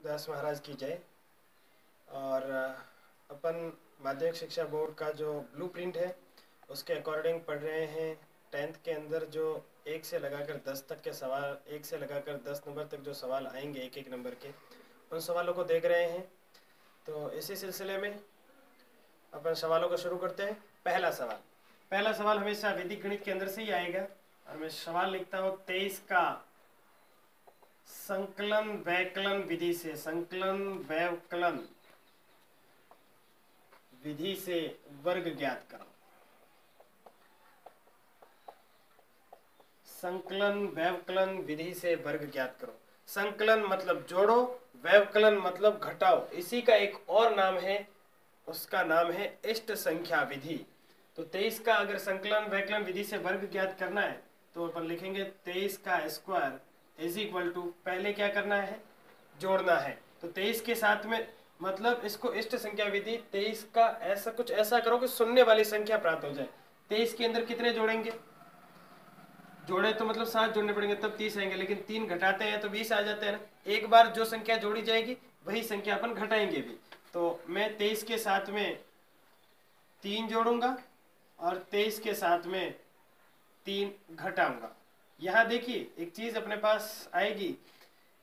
दास महाराज की जय। और अपन माध्यमिक शिक्षा बोर्ड का जो ब्लूप्रिंट है उसके अकॉर्डिंग पढ़ रहे हैं। 10th के अंदर जो 1 से लगाकर 10 तक के सवाल, 1 से लगाकर 10 नंबर तक जो सवाल आएंगे एक एक नंबर के, उन सवालों को देख रहे हैं। तो इसी सिलसिले में अपन सवालों को शुरू करते हैं। पहला सवाल हमेशा वैदिक गणित के अंदर से ही आएगा और मैं सवाल लिखता हूँ 23 का संकलन वैकलन विधि से, संकलन वैकलन विधि से वर्ग ज्ञात करो। संकलन वैकलन विधि से वर्ग ज्ञात करो। संकलन मतलब जोड़ो, वैकलन मतलब घटाओ। इसी का एक और नाम है, उसका नाम है इष्ट संख्या विधि। तो 23 का अगर संकलन वैकलन विधि से वर्ग ज्ञात करना है तो अपन लिखेंगे 23 का स्क्वायर इज इक्वल टू, पहले क्या करना है, जोड़ना है। तो 23 के साथ में, मतलब इसको इष्ट संख्या विधि 23 का ऐसा कुछ ऐसा करो कि शून्य वाली संख्या प्राप्त हो जाए। 23 के अंदर कितने जोड़ेंगे, जोड़े तो मतलब 7 जोड़ने पड़ेंगे तब 30 आएंगे, लेकिन 3 घटाते हैं तो 20 आ जाते हैं ना। एक बार जो संख्या जोड़ी जाएगी वही संख्या अपन घटाएंगे भी। तो मैं 23 के साथ में 3 जोड़ूंगा और 23 के साथ में 3 घटाऊंगा। यहाँ देखिए एक चीज अपने पास आएगी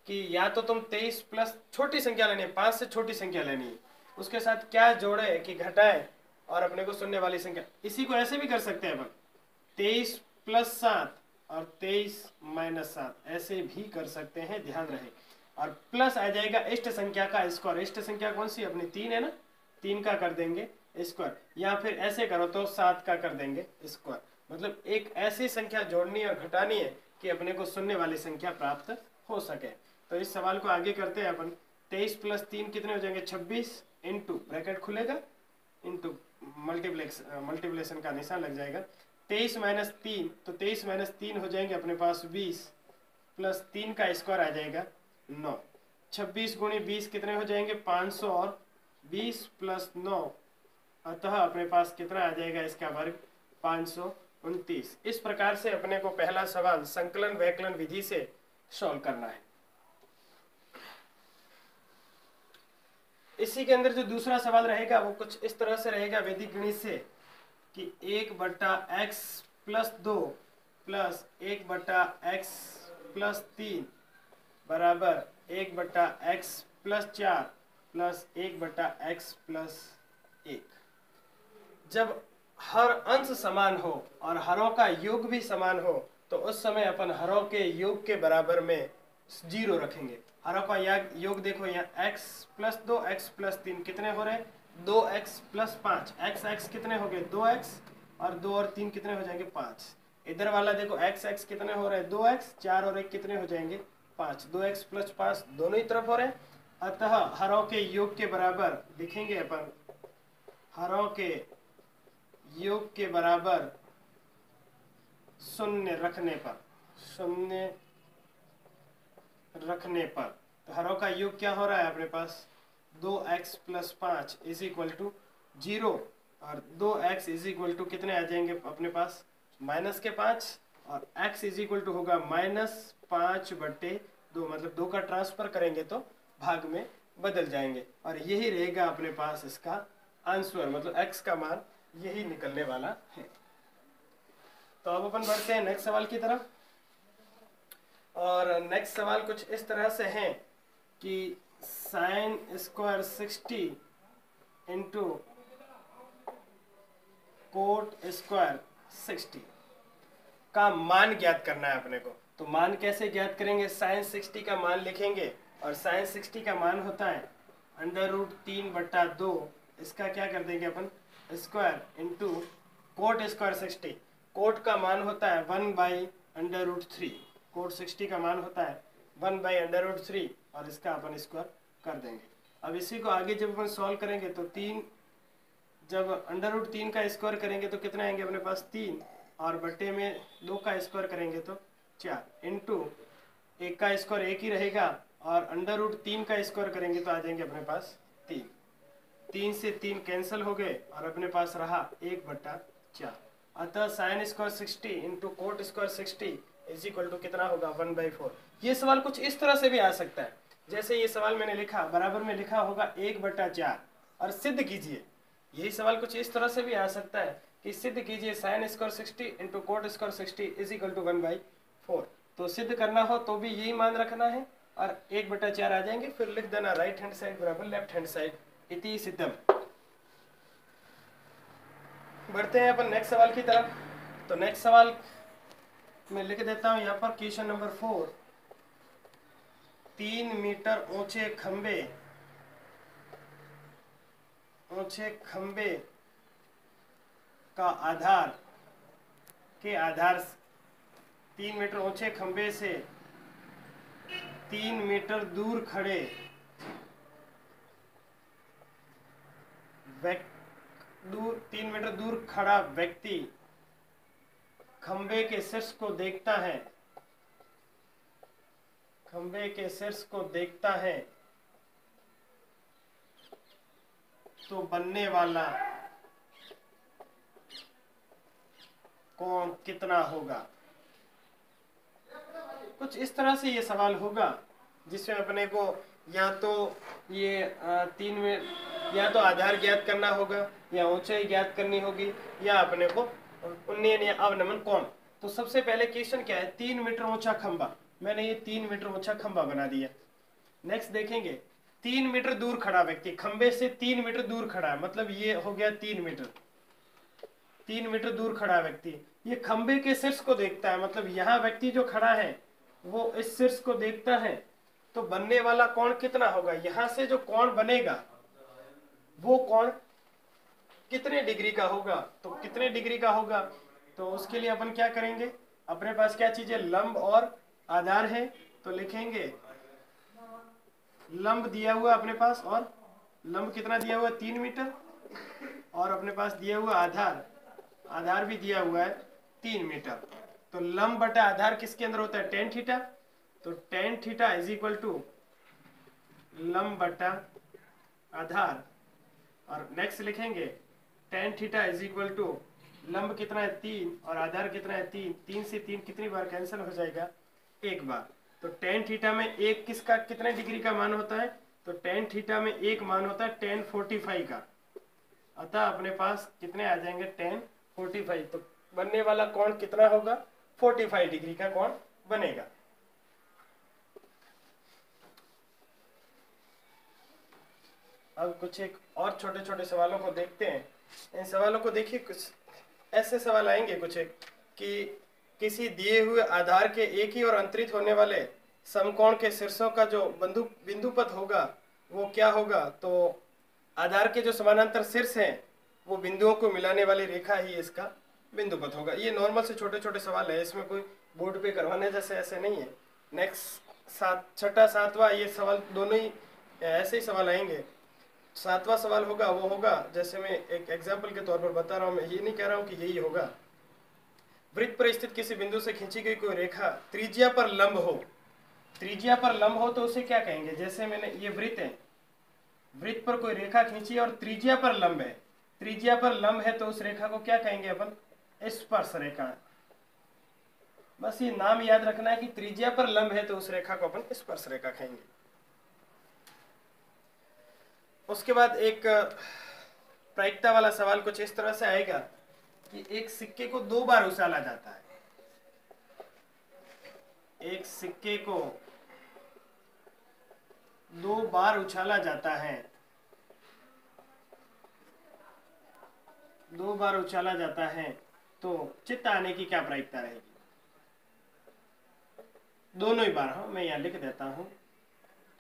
कि या तो तुम 23 प्लस छोटी संख्या लेनी है, 5 से छोटी संख्या लेनी है, उसके साथ क्या जोड़े कि घटाए और अपने को शून्य वाली संख्या। इसी को ऐसे भी कर सकते हैं अपन, 23 प्लस 7 और 23 माइनस 7, ऐसे भी कर सकते हैं, ध्यान रहे। और प्लस आ जाएगा इष्ट संख्या का स्क्वायर। इष्ट संख्या कौन सी अपनी 3 है ना, 3 का कर देंगे स्क्वायर, या फिर ऐसे करो तो 7 का कर देंगे स्क्वायर। मतलब एक ऐसी संख्या जोड़नी और घटानी है कि अपने को शून्य वाली संख्या प्राप्त हो सके। तो इस सवाल को आगे करते हैं अपन। 23 प्लस 3 कितने हो जाएंगे, 26 इंटू ब्रैकेट खुलेगा, इंटू मल्टीप्लिकेशन का निशान लग जाएगा। 23 माइनस 3, तो 23 माइनस 3 हो जाएंगे अपने पास 20, प्लस 3 का स्क्वायर आ जाएगा 9। 26 गुणी 20 कितने हो जाएंगे, 500, और 20 प्लस 9, अतः अपने पास कितना आ जाएगा इसका वर्ग, 529। इस प्रकार से अपने को पहला सवाल संकलन वैकलन विधि से सॉल्व करना है। इसी के अंदर जो दूसरा सवाल रहेगा वो कुछ इस तरह से रहेगा वैदिक गणित से कि 1/x plus 2 plus 1/x plus 3 बराबर 1/x plus 4 plus 1/x plus 1। जब हर अंश समान हो और हरों का योग भी समान हो तो उस समय अपन हरों के योग के बराबर में 0 रखेंगे। हरों का योग देखो, यहाँ x प्लस 2 x प्लस 3 कितने हो रहे हैं, 2x प्लस 5, x कितने हो गए 2x, और 2 और 3 कितने हो जाएंगे 5। इधर वाला देखो x कितने हो रहे हैं 2x, 4 और 1 कितने हो जाएंगे 5, 2x प्लस 5 दोनों ही तरफ हो रहे हैं। अतः हरों के योग के बराबर लिखेंगे अपन, हरों के योग के बराबर शून्य रखने पर, शून्य रखने पर, तो हरों का योग क्या हो रहा है अपने पास, 2x plus 5 is equal to 0, और 2x इज इक्वल टू कितने आ जाएंगे अपने पास, माइनस के 5, और x इज इक्वल टू होगा -5/2, मतलब 2 का ट्रांसफर करेंगे तो भाग में बदल जाएंगे, और यही रहेगा अपने पास इसका आंसर, मतलब x का मान यही निकलने वाला है। तो अब अपन बढ़ते हैं नेक्स्ट सवाल की तरफ। और नेक्स्ट सवाल कुछ इस तरह से है कि sign square 60 into cot square 60 का मान ज्ञात करना है अपने को। तो मान कैसे ज्ञात करेंगे, साइन 60 का मान लिखेंगे, और साइन 60 का मान होता है √3/2, इसका क्या कर देंगे अपन, square into cot square 60। Cot का मान होता है 1/√3, कोट 60 का मान होता है 1/√3, और इसका अपन स्क्वायर कर देंगे। अब इसी को आगे जब अपन सॉल्व करेंगे तो 3, जब √3 का स्क्वायर करेंगे तो कितना आएंगे अपने पास 3, और बट्टे में 2 का स्क्वायर करेंगे तो 4, इंटू 1 का स्क्वायर 1 ही रहेगा, और √3 का स्क्वायर करेंगे तो आ जाएंगे अपने पास 3। 3 से 3 कैंसिल हो गए और अपने पास रहा 1/4। अतः sine square 60 into cot square 60 is equal to कितना होगा 1/4। ये सवाल कुछ इस तरह से भी आ सकता है जैसे ये सवाल मैंने लिखा, बराबर में लिखा होगा 1/4 और सिद्ध कीजिए। यही सवाल कुछ इस तरह से भी आ सकता है कि सिद्ध कीजिए sin square 60 into cot square 60 is equal to 1/4। तो सिद्ध करना हो तो भी यही मान रखना है और 1/4 आ जाएंगे, फिर लिख देना राइट हैंड साइड बराबर लेफ्ट हैंड साइड, इति सिद्धम। बढ़ते हैं अपन नेक्स्ट सवाल की तरफ। तो नेक्स्ट सवाल मैं लिख देता हूं यहाँ पर, क्वेश्चन नंबर 4। 3 मीटर ऊंचे खंबे का आधार 3 मीटर ऊंचे खंबे से 3 मीटर दूर खड़े 3 मीटर दूर खड़ा व्यक्ति खंबे के शीर्ष को देखता है तो बनने वाला कोण कितना होगा। कुछ इस तरह से ये सवाल होगा जिसमें अपने को या तो ये 3 में या तो आधार ज्ञात करना होगा या ऊंचाई ज्ञात करनी होगी या अपने को उन्नयन या अवनमन कोण। तो सबसे पहले क्वेश्चन क्या है, 3 मीटर ऊंचा खंबा, मैंने ये 3 मीटर ऊंचा खंबा बना दिया। नेक्स्ट देखेंगे 3 मीटर दूर खड़ा व्यक्ति, खंबे से 3 मीटर दूर खड़ा है, मतलब ये हो गया 3 मीटर। 3 मीटर दूर खड़ा व्यक्ति ये खंबे के शीर्ष को देखता है, मतलब यहाँ व्यक्ति जो खड़ा है वो इस शीर्ष को देखता है, तो बनने वाला कोण कितना होगा। यहाँ से जो कोण बनेगा वो कोण कितने डिग्री का होगा, तो कितने डिग्री का होगा, तो उसके लिए अपन क्या करेंगे, अपने पास क्या चीज है, लंब और आधार है, तो लिखेंगे लंब दिया हुआ अपने पास, और लंब कितना दिया हुआ है 3 मीटर, और अपने पास दिया हुआ आधार भी दिया हुआ है 3 मीटर। तो लंब बटा आधार किसके अंदर होता है, tan थीटा, तो tan theta is equal to लंब बटा आधार, और नेक्स्ट लिखेंगे tan theta is equal to लंब कितना है 3 और आधार कितना है 3, 3 से 3 कितनी बार कैंसिल हो जाएगा, एक बार। तो tan थीटा में एक किसका कितने डिग्री का मान होता है, तो tan थीटा में एक मान होता है tan 45 का, अतः अपने पास कितने आ जाएंगे tan 45। तो बनने वाला कोण कितना होगा, 45 डिग्री का कोण बनेगा। अब कुछ एक और छोटे छोटे सवालों को देखते हैं। इन सवालों को देखिए, कुछ ऐसे सवाल आएंगे कुछ एक कि किसी दिए हुए आधार के एक ही और अंतरित होने वाले समकोण के शीर्षों का जो बिंदुपथ होगा वो क्या होगा, तो आधार के जो समानांतर शीर्ष हैं वो बिंदुओं को मिलाने वाली रेखा ही इसका बिंदुपथ होगा। ये नॉर्मल से छोटे छोटे सवाल है, इसमें कोई बोर्ड पे करवाने जैसे ऐसे नहीं है। नेक्स्ट 6वां 7वां ये सवाल दोनों ही ऐसे ही सवाल आएंगे। 7वां सवाल होगा वो होगा, जैसे मैं एक एग्जाम्पल के तौर पर बता रहा हूँ, मैं ये नहीं कह रहा हूँ कि यही होगा। वृत्त पर स्थित किसी बिंदु से खींची गई कोई रेखा त्रिज्या पर लंब हो तो उसे क्या कहेंगे। जैसे मैंने ये वृत्त है, वृत्त पर कोई रेखा खींची और त्रिज्या पर लंब है, तो उस रेखा को क्या कहेंगे अपन, स्पर्श रेखा। बस ये नाम याद रखना है कि त्रिज्या पर लंब है तो उस रेखा को अपन स्पर्श रेखा कहेंगे। उसके बाद एक प्रायिकता वाला सवाल कुछ इस तरह से आएगा कि एक सिक्के को 2 बार उछाला जाता है, एक सिक्के को 2 बार उछाला जाता है, 2 बार उछाला जाता है, तो चित्त आने की क्या प्रायिकता रहेगी। दोनों ही बार, हाँ मैं यहाँ लिख देता हूं,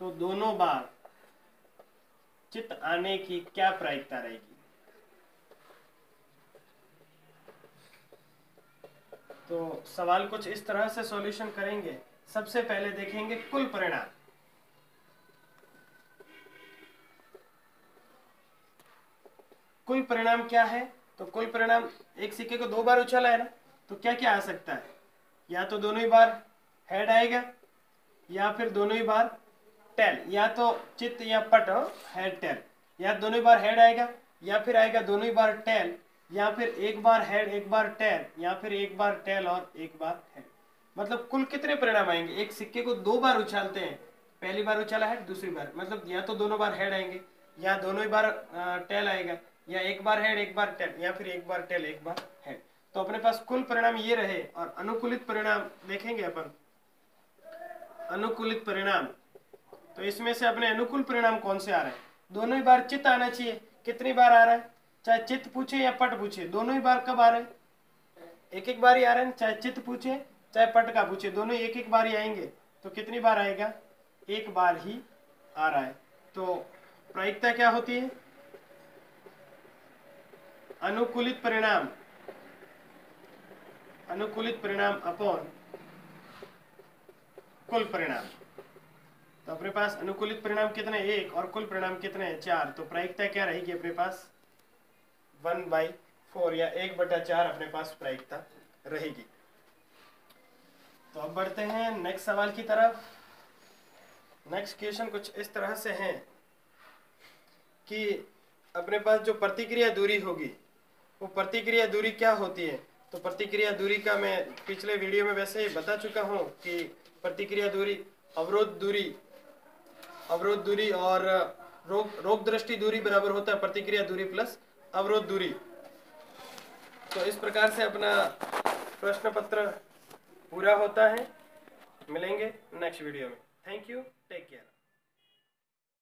तो दोनों बार चित्त आने की क्या प्रायिकता रहेगी। तो सवाल कुछ इस तरह से सॉल्यूशन करेंगे। सबसे पहले देखेंगे कुल परिणाम। कुल परिणाम क्या है, तो कुल परिणाम एक सिक्के को 2 बार उछाला है ना, तो क्या क्या आ सकता है, या तो दोनों ही बार हेड आएगा या फिर दोनों ही बार टेल, या तो चित्त या पट हेड टेल, या दोनों ही बार हेड आएगा या फिर आएगा दोनों ही बार टेल, या फिर एक बार हेड एक बार टेल, या फिर एक बार टेल और एक बार हेड। मतलब कुल कितने परिणाम आएंगे। एक सिक्के को 2 बार उछालते हैं, पहली बार उछाला हेड, दूसरी बार, मतलब या तो दोनों बार हेड आएंगे या दोनों ही बार टेल आएगा, या एक बार हेड एक बार टेल, या फिर एक बार टेल एक बार हेड। तो अपने पास कुल परिणाम ये रहे। और अनुकूलित परिणाम देखेंगे अपन, अनुकूलित परिणाम, तो इसमें से अपने अनुकूल परिणाम कौन से आ रहे हैं? दोनों ही बार चित्त आना चाहिए। कितनी बार आ रहा है? चाहे चित्त पूछे या पट पूछे, दोनों ही बार कब आ रहे हैं? एक एक बार ही आ रहे हैं। चाहे चित्त पूछे चाहे पट का पूछे, दोनों एक एक बार ही आएंगे। तो कितनी बार आएगा? एक बार ही आ रहा है। तो प्रायिकता क्या होती है? अनुकूलित परिणाम, अनुकूलित परिणाम अपॉन कुल परिणाम। तो अपने पास अनुकूलित परिणाम कितने? एक, और कुल परिणाम कितने? 4। तो प्रायिकता क्या रहेगी अपने पास? 1/4 या 1/4 अपने पास प्रायिकता रहेगी। तो अब बढ़ते हैं नेक्स्ट सवाल की तरफ। नेक्स्ट क्वेश्चन कुछ इस तरह से है कि अपने पास जो प्रतिक्रिया दूरी होगी, वो प्रतिक्रिया दूरी क्या होती है? तो प्रतिक्रिया दूरी का मैं पिछले वीडियो में वैसे ही बता चुका हूँ कि प्रतिक्रिया दूरी अवरोध दूरी और रोग दृष्टि दूरी बराबर होता है प्रतिक्रिया दूरी प्लस अवरोध दूरी। तो इस प्रकार से अपना प्रश्न पत्र पूरा होता है। मिलेंगे नेक्स्ट वीडियो में। Thank you, take care.